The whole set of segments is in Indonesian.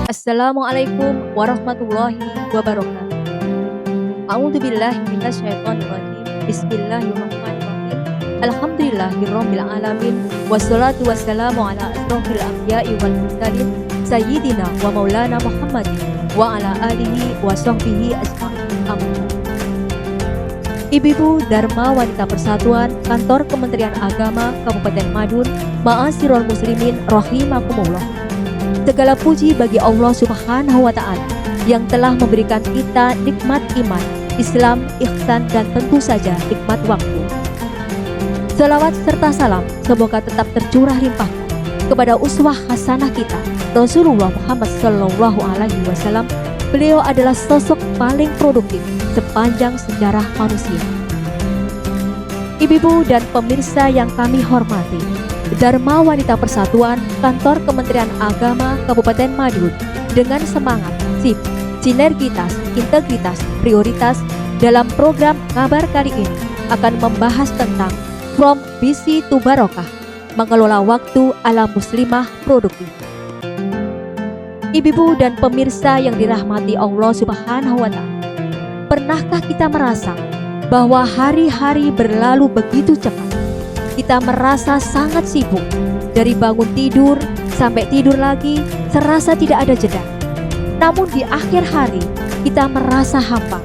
Assalamualaikum warahmatullahi wabarakatuh. A'udzubillahi minasyaitonirrajim. Bismillahirrahmanirrahim. Alhamdulillahirabbil alamin wassalatu wassalamu ala asrofil anbiya'i wal mursalin sayyidina wa maulana Muhammadin wa ala alihi wa sahbihi ajma'in. Amin. Ibu-ibu Dharma Wanita Persatuan Kantor Kementerian Agama Kabupaten Madun, Ma'asyiral muslimin rahimakumullah. Segala puji bagi Allah Subhanahu wa Ta'ala yang telah memberikan kita nikmat iman, Islam, ihsan, dan tentu saja nikmat waktu. Salawat serta salam semoga tetap tercurah limpah kepada uswah hasanah kita, Rasulullah Muhammad Sallallahu Alaihi Wasallam. Beliau adalah sosok paling produktif sepanjang sejarah manusia. Ibu-ibu dan pemirsa yang kami hormati, Dharma Wanita Persatuan Kantor Kementerian Agama Kabupaten Madun dengan semangat, sinergitas, integritas, prioritas dalam program kabar kali ini akan membahas tentang From Busy to Barokah, mengelola waktu ala muslimah produktif. Ibu-ibu dan pemirsa yang dirahmati Allah Subhanahu wa Ta'ala, pernahkah kita merasa bahwa hari-hari berlalu begitu cepat? Kita merasa sangat sibuk, dari bangun tidur sampai tidur lagi, serasa tidak ada jeda. Namun di akhir hari, kita merasa hampa.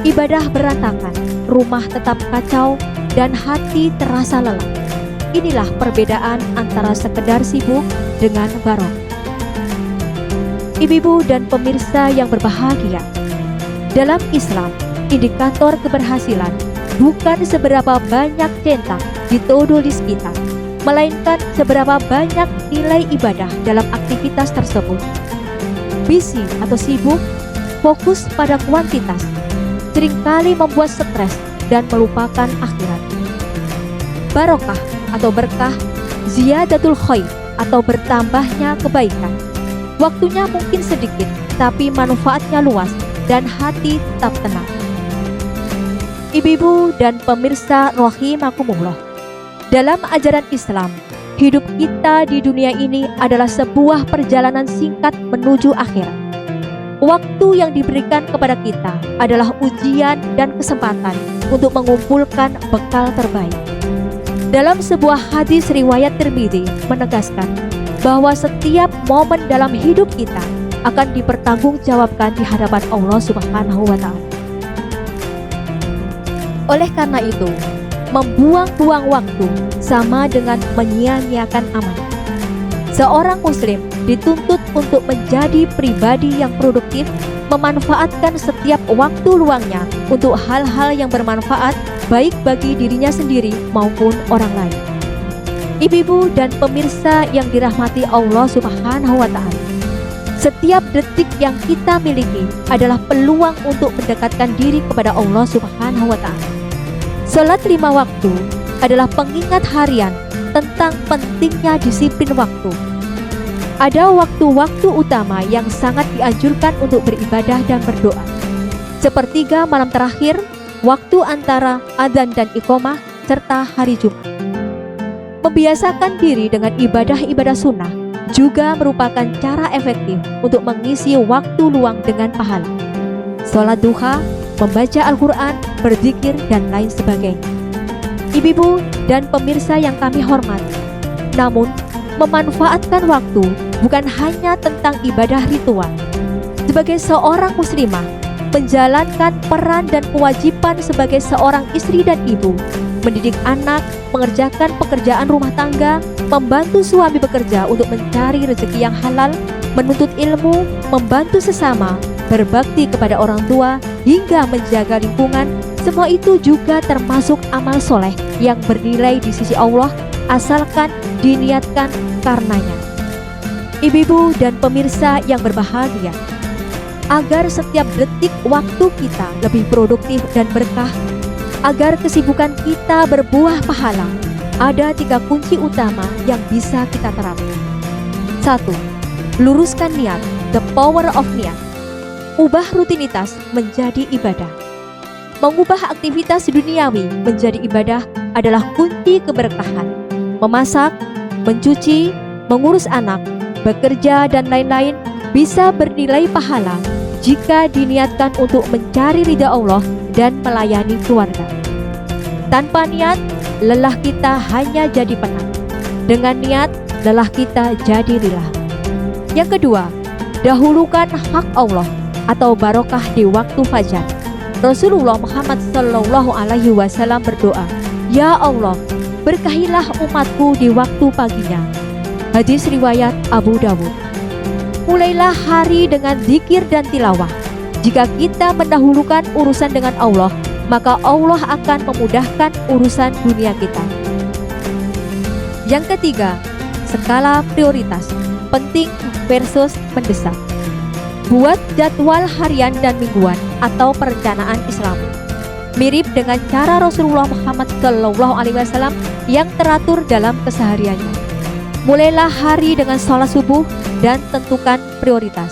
Ibadah berantakan, rumah tetap kacau, dan hati terasa lelah. Inilah perbedaan antara sekedar sibuk dengan barokah. Ibu-ibu dan pemirsa yang berbahagia, dalam Islam, indikator keberhasilan bukan seberapa banyak centang di to-do list kita, melainkan seberapa banyak nilai ibadah dalam aktivitas tersebut. Busy atau sibuk, fokus pada kuantitas, seringkali membuat stres dan melupakan akhirat. Barokah atau berkah, ziyadatul khair atau bertambahnya kebaikan. Waktunya mungkin sedikit, tapi manfaatnya luas dan hati tetap tenang. Ibu-ibu dan pemirsa rahimakumullah, dalam ajaran Islam, hidup kita di dunia ini adalah sebuah perjalanan singkat menuju akhirat. Waktu yang diberikan kepada kita adalah ujian dan kesempatan untuk mengumpulkan bekal terbaik. Dalam sebuah hadis riwayat Tirmidzi menegaskan bahwa setiap momen dalam hidup kita akan dipertanggungjawabkan di hadapan Allah Subhanahu wa Ta'ala. Oleh karena itu, membuang-buang waktu sama dengan menyia-nyiakan amanah. Seorang muslim dituntut untuk menjadi pribadi yang produktif, memanfaatkan setiap waktu luangnya untuk hal-hal yang bermanfaat baik bagi dirinya sendiri maupun orang lain. Ibu-ibu dan pemirsa yang dirahmati Allah Subhanahu wa Ta'ala, setiap detik yang kita miliki adalah peluang untuk mendekatkan diri kepada Allah Subhanahu wa Ta'ala. Salat 5 waktu adalah pengingat harian tentang pentingnya disiplin waktu. Ada waktu-waktu utama yang sangat dianjurkan untuk beribadah dan berdoa. Sepertiga malam terakhir, waktu antara adzan dan iqamah, serta hari Jumat. Membiasakan diri dengan ibadah-ibadah sunnah juga merupakan cara efektif untuk mengisi waktu luang dengan pahala. Sholat duha, membaca Al-Quran, berzikir, dan lain sebagainya. Ibu-ibu dan pemirsa yang kami hormati, namun memanfaatkan waktu bukan hanya tentang ibadah ritual. Sebagai seorang muslimah, menjalankan peran dan kewajiban sebagai seorang istri dan ibu, mendidik anak, mengerjakan pekerjaan rumah tangga, membantu suami bekerja untuk mencari rezeki yang halal, menuntut ilmu, membantu sesama, berbakti kepada orang tua, hingga menjaga lingkungan. Semua itu juga termasuk amal soleh yang bernilai di sisi Allah, asalkan diniatkan karenanya. Ibu-ibu dan pemirsa yang berbahagia, agar setiap detik waktu kita lebih produktif dan berkah, agar kesibukan kita berbuah pahala, ada 3 kunci utama yang bisa kita terapkan. 1. Luruskan niat, the power of niat. Ubah rutinitas menjadi ibadah. Mengubah aktivitas duniawi menjadi ibadah adalah kunci keberkahan. Memasak, mencuci, mengurus anak, bekerja, dan lain-lain bisa bernilai pahala jika diniatkan untuk mencari ridha Allah dan melayani keluarga. Tanpa niat, lelah kita hanya jadi penat. Dengan niat, lelah kita jadi rilah. Yang kedua, dahulukan hak Allah atau barokah di waktu fajar. Rasulullah Muhammad SAW berdoa, "Ya Allah, berkahilah umatku di waktu paginya." Hadis riwayat Abu Dawud. Mulailah hari dengan zikir dan tilawah. Jika kita mendahulukan urusan dengan Allah, maka Allah akan memudahkan urusan dunia kita. Yang ketiga, skala prioritas, penting versus mendesak. Buat jadwal harian dan mingguan atau perencanaan Islam. Mirip dengan cara Rasulullah Muhammad SAW yang teratur dalam kesehariannya. Mulailah hari dengan sholat subuh dan tentukan prioritas.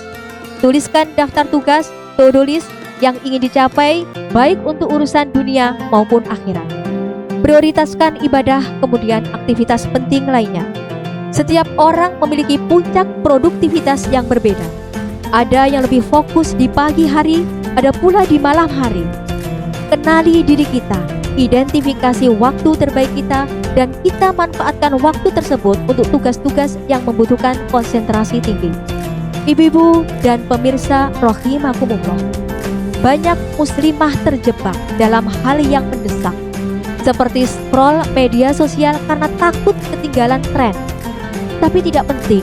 Tuliskan daftar tugas, to-do list yang ingin dicapai baik untuk urusan dunia maupun akhirat. Prioritaskan ibadah, kemudian aktivitas penting lainnya. Setiap orang memiliki puncak produktivitas yang berbeda. Ada yang lebih fokus di pagi hari, ada pula di malam hari. Kenali diri kita, identifikasi waktu terbaik kita, dan kita manfaatkan waktu tersebut untuk tugas-tugas yang membutuhkan konsentrasi tinggi. Ibu-ibu dan pemirsa rahimakumullah, banyak muslimah terjebak dalam hal yang mendesak, seperti scroll media sosial karena takut ketinggalan tren. Tapi tidak penting.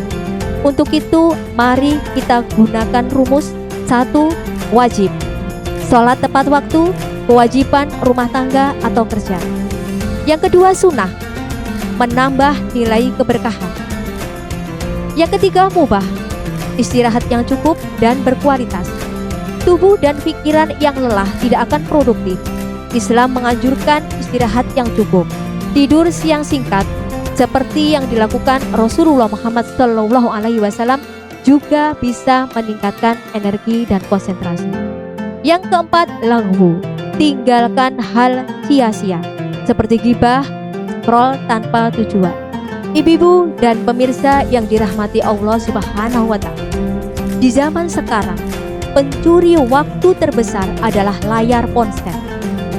Untuk itu, mari kita gunakan rumus 1. Wajib. Sholat tepat waktu, kewajiban rumah tangga atau kerja. Yang kedua, sunnah. Menambah nilai keberkahan. Yang ketiga, mubah. Istirahat yang cukup dan berkualitas. Tubuh dan pikiran yang lelah tidak akan produktif. Islam menganjurkan istirahat yang cukup. Tidur siang singkat, seperti yang dilakukan Rasulullah Muhammad SAW, juga bisa meningkatkan energi dan konsentrasi. Yang keempat, laghu. Tinggalkan hal sia-sia seperti ghibah, scroll tanpa tujuan. Ibu-ibu dan pemirsa yang dirahmati Allah Subhanahu wa Ta'ala, di zaman sekarang pencuri waktu terbesar adalah layar ponsel.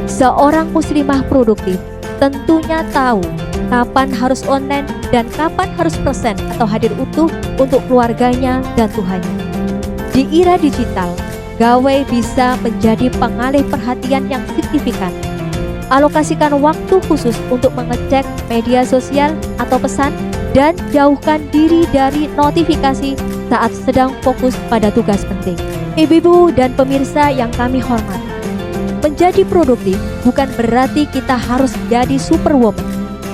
Seorang muslimah produktif tentunya tahu kapan harus online dan kapan harus present atau hadir utuh untuk keluarganya dan Tuhannya. Di era digital, gawai bisa menjadi pengalih perhatian yang signifikan. Alokasikan waktu khusus untuk mengecek media sosial atau pesan dan jauhkan diri dari notifikasi saat sedang fokus pada tugas penting. Ibu-ibu dan pemirsa yang kami hormati, menjadi produktif bukan berarti kita harus jadi superwoman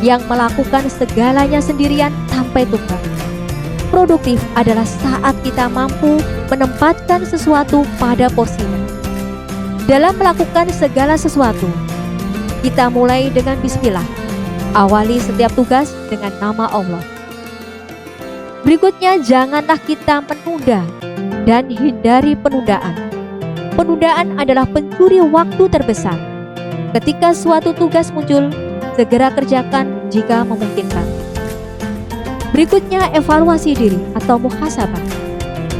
yang melakukan segalanya sendirian sampai tuntas. Produktif adalah saat kita mampu menempatkan sesuatu pada porsinya. Dalam melakukan segala sesuatu, kita mulai dengan bismillah. Awali setiap tugas dengan nama Allah. Berikutnya, janganlah kita menunda dan hindari penundaan. Penundaan adalah pencuri waktu terbesar. Ketika suatu tugas muncul, segera kerjakan jika memungkinkan. Berikutnya, evaluasi diri atau muhasabah.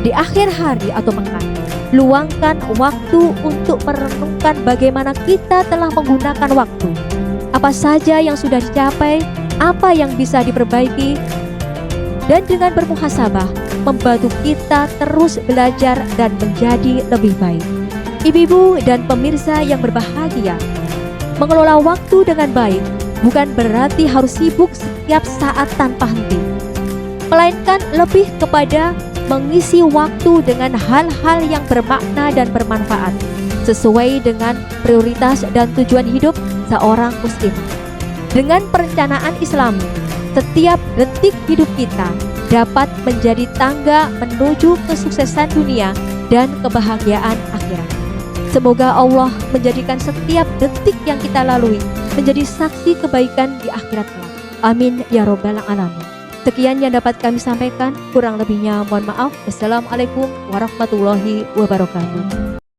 Di akhir hari atau pekan, luangkan waktu untuk merenungkan bagaimana kita telah menggunakan waktu. Apa saja yang sudah dicapai, apa yang bisa diperbaiki, dan dengan bermuhasabah membantu kita terus belajar dan menjadi lebih baik. Ibu-ibu dan pemirsa yang berbahagia, mengelola waktu dengan baik bukan berarti harus sibuk setiap saat tanpa henti, melainkan lebih kepada mengisi waktu dengan hal-hal yang bermakna dan bermanfaat sesuai dengan prioritas dan tujuan hidup seorang muslim. Dengan perencanaan Islami, setiap detik hidup kita dapat menjadi tangga menuju kesuksesan dunia dan kebahagiaan akhirat. Semoga Allah menjadikan setiap detik yang kita lalui menjadi saksi kebaikan di akhirat kelak. Amin ya robbal alamin. Sekian yang dapat kami sampaikan, kurang lebihnya mohon maaf. Wassalamualaikum warahmatullahi wabarakatuh.